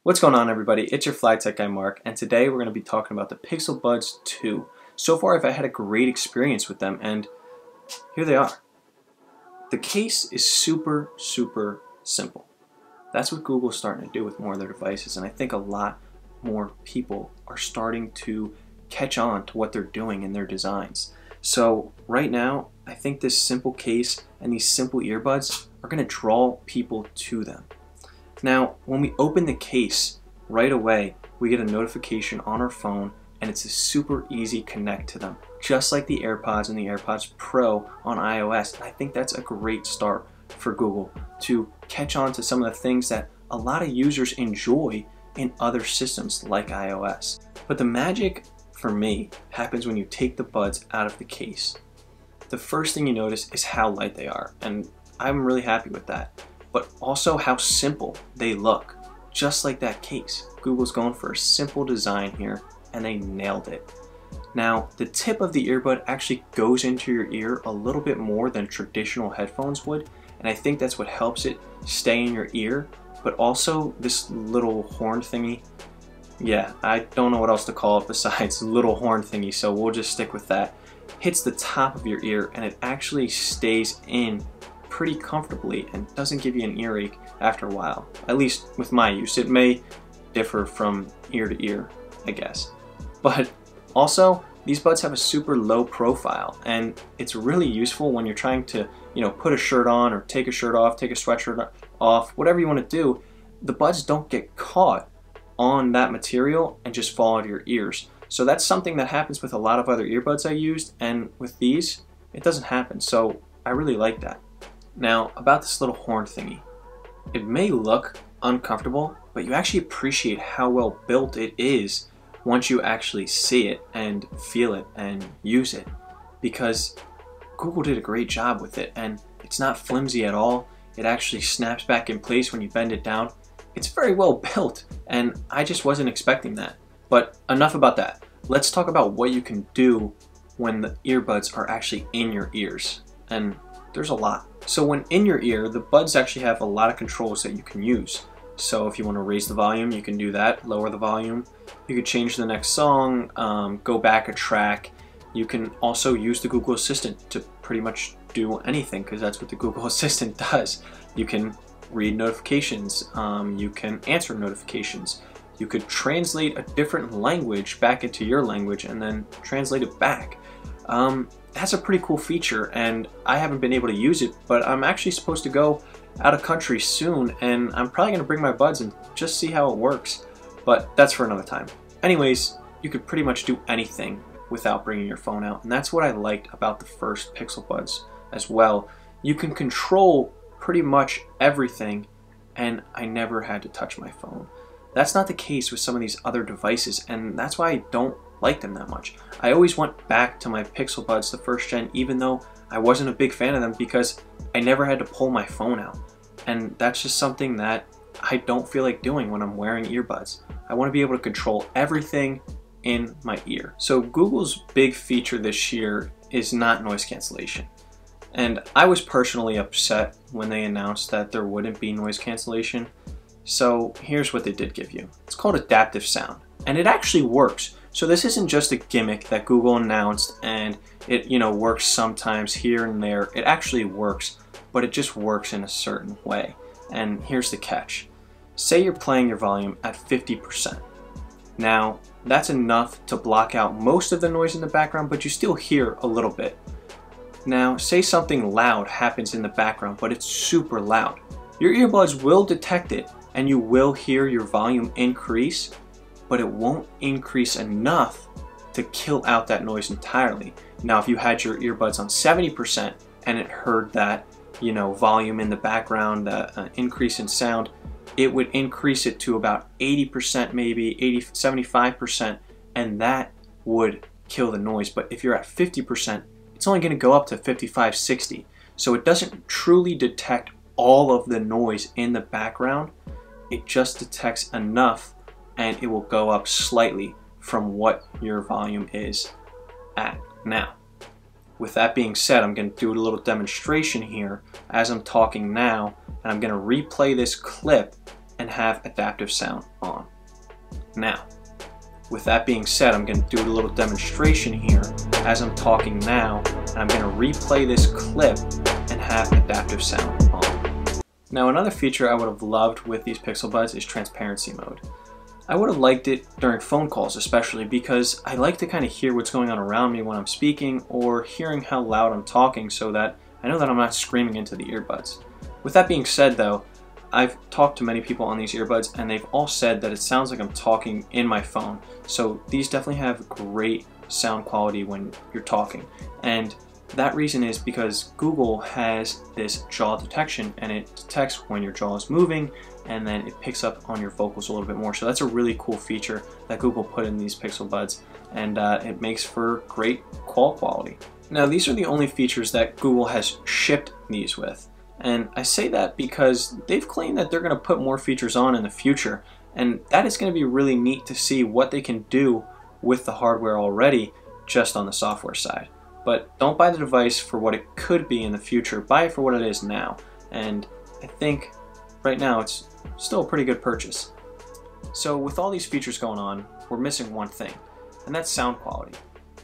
What's going on, everybody? It's your Fly Tech guy Mark, and today we're going to be talking about the Pixel Buds 2. So far I've had a great experience with them, and here they are. The case is super simple. That's what Google's starting to do with more of their devices, and I think a lot more people are starting to catch on to what they're doing in their designs. So right now, I think this simple case and these simple earbuds are going to draw people to them. Now, when we open the case, right away, we get a notification on our phone, and it's a super easy connect to them, just like the AirPods and the AirPods Pro on iOS. And I think that's a great start for Google to catch on to some of the things that a lot of users enjoy in other systems like iOS. But the magic, for me, happens when you take the buds out of the case. The first thing you notice is how light they are, and I'm really happy with that. But also how simple they look, just like that case. Google's going for a simple design here, and they nailed it. Now, the tip of the earbud actually goes into your ear a little bit more than traditional headphones would, and I think that's what helps it stay in your ear. But also this little horn thingy, yeah, I don't know what else to call it besides little horn thingy, so we'll just stick with that. Hits the top of your ear, and it actually stays in pretty comfortably and doesn't give you an earache after a while. At least with my use. It may differ from ear to ear, I guess. But also, these buds have a super low profile, and it's really useful when you're trying to, put a shirt on or take a shirt off, take a sweatshirt off, whatever you want to do. The buds don't get caught on that material and just fall out of your ears. So that's something that happens with a lot of other earbuds I used, and with these, it doesn't happen. So I really like that. Now, about this little horn thingy. It may look uncomfortable, but you actually appreciate how well built it is once you actually see it and feel it and use it, because Google did a great job with it, and it's not flimsy at all. It actually snaps back in place when you bend it down. It's very well built, and I just wasn't expecting that. But enough about that. Let's talk about what you can do when the earbuds are actually in your ears, and there's a lot. So when in your ear, the buds actually have a lot of controls that you can use. So if you want to raise the volume, you can do that, lower the volume. You could change the next song, go back a track. You can also use the Google Assistant to pretty much do anything, because that's what the Google Assistant does. You can read notifications, you can answer notifications. You could translate a different language back into your language and then translate it back. That's a pretty cool feature, and I haven't been able to use it, but I'm actually supposed to go out of country soon, and I'm probably going to bring my buds and just see how it works, but that's for another time. Anyways, you could pretty much do anything without bringing your phone out, and that's what I liked about the first Pixel Buds as well. You can control pretty much everything, and I never had to touch my phone. That's not the case with some of these other devices, and that's why I don't like them that much. I always went back to my Pixel Buds, the first gen, even though I wasn't a big fan of them, because I never had to pull my phone out. And that's just something that I don't feel like doing when I'm wearing earbuds. I want to be able to control everything in my ear. So Google's big feature this year is not noise cancellation. And I was personally upset when they announced that there wouldn't be noise cancellation. So here's what they did give you. It's called adaptive sound, and it actually works. So this isn't just a gimmick that Google announced and it works sometimes here and there. It actually works, but it just works in a certain way. And here's the catch. Say you're playing your volume at 50%. Now, that's enough to block out most of the noise in the background, but you still hear a little bit. Now, say something loud happens in the background, but it's super loud. Your earbuds will detect it, and you will hear your volume increase, but it won't increase enough to kill out that noise entirely. Now, if you had your earbuds on 70% and it heard that, volume in the background, increase in sound, it would increase it to about 80%, maybe 75%, and that would kill the noise. But if you're at 50%, it's only going to go up to 55, 60. So it doesn't truly detect all of the noise in the background. It just detects enough, and it will go up slightly from what your volume is at now. With that being said, I'm going to do a little demonstration here as I'm talking now, and I'm going to replay this clip and have adaptive sound on. Now, with that being said, I'm going to do a little demonstration here as I'm talking now, and I'm going to replay this clip and have adaptive sound on. Now, another feature I would have loved with these Pixel Buds is transparency mode. I would have liked it during phone calls especially, because I like to kind of hear what's going on around me when I'm speaking, or hearing how loud I'm talking so that I know that I'm not screaming into the earbuds. With that being said though, I've talked to many people on these earbuds and they've all said that it sounds like I'm talking in my phone. So these definitely have great sound quality when you're talking. And that reason is because Google has this jaw detection, and it detects when your jaw is moving, and then it picks up on your vocals a little bit more. So that's a really cool feature that Google put in these Pixel Buds, and it makes for great call quality. Now, these are the only features that Google has shipped these with. And I say that because they've claimed that they're going to put more features on in the future, and that is going to be really neat to see what they can do with the hardware already just on the software side. But don't buy the device for what it could be in the future, buy it for what it is now. And I think right now it's still a pretty good purchase. So with all these features going on, we're missing one thing, and that's sound quality.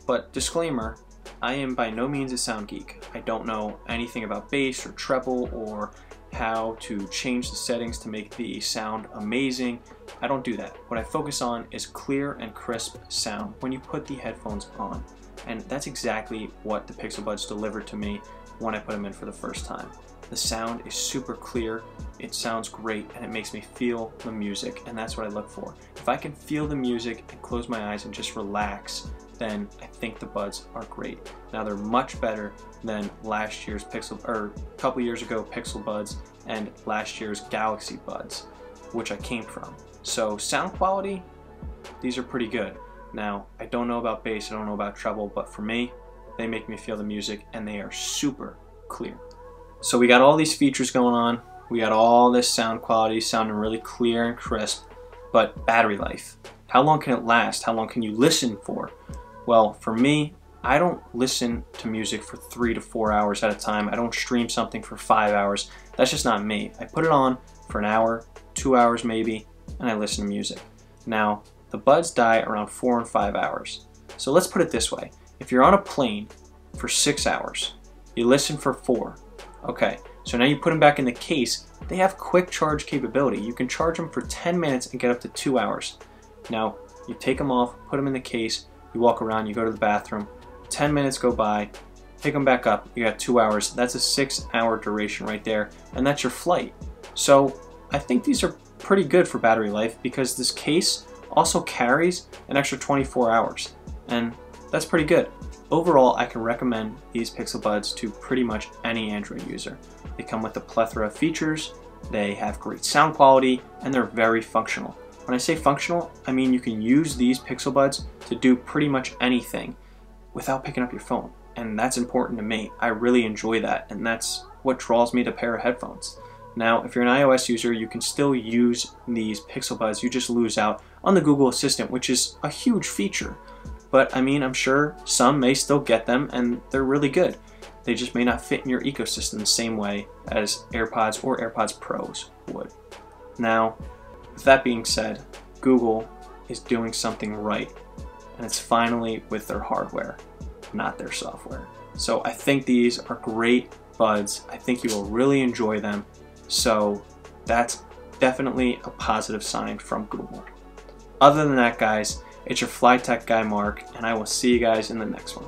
But disclaimer, I am by no means a sound geek. I don't know anything about bass or treble or how to change the settings to make the sound amazing. I don't do that. What I focus on is clear and crisp sound when you put the headphones on. And that's exactly what the Pixel Buds delivered to me when I put them in for the first time. The sound is super clear, it sounds great, and it makes me feel the music, and that's what I look for. If I can feel the music and close my eyes and just relax, then I think the Buds are great. Now, they're much better than last year's a couple years ago Pixel Buds and last year's Galaxy Buds, which I came from. So sound quality, these are pretty good. Now, I don't know about bass, I don't know about treble, but for me, they make me feel the music, and they are super clear. So we got all these features going on, we got all this sound quality sounding really clear and crisp, but battery life. How long can it last? How long can you listen for? Well, for me, I don't listen to music for 3 to 4 hours at a time. I don't stream something for 5 hours. That's just not me. I put it on for an hour, 2 hours maybe, and I listen to music. Now, the Buds die around 4 and 5 hours. So let's put it this way. If you're on a plane for 6 hours, you listen for 4. Okay, so now you put them back in the case. They have quick charge capability. You can charge them for 10 minutes and get up to 2 hours. Now, you take them off, put them in the case, you walk around, you go to the bathroom, 10 minutes go by, pick them back up, you got 2 hours. That's a 6-hour duration right there, and that's your flight. So I think these are pretty good for battery life, because this case also carries an extra 24 hours, and that's pretty good. Overall, I can recommend these Pixel Buds to pretty much any Android user. They come with a plethora of features, they have great sound quality, and they're very functional. When I say functional, I mean you can use these Pixel Buds to do pretty much anything without picking up your phone, and that's important to me. I really enjoy that, and that's what draws me to a pair of headphones. Now, if you're an iOS user, you can still use these Pixel Buds. You just lose out on the Google Assistant, which is a huge feature. But I mean, I'm sure some may still get them, and they're really good. They just may not fit in your ecosystem the same way as AirPods or AirPods Pros would. Now, with that being said, Google is doing something right, and it's finally with their hardware, not their software. So I think these are great Buds. I think you will really enjoy them. So that's definitely a positive sign from Google. Other than that, guys, it's your Fly Tech guy, Mark, and I will see you guys in the next one.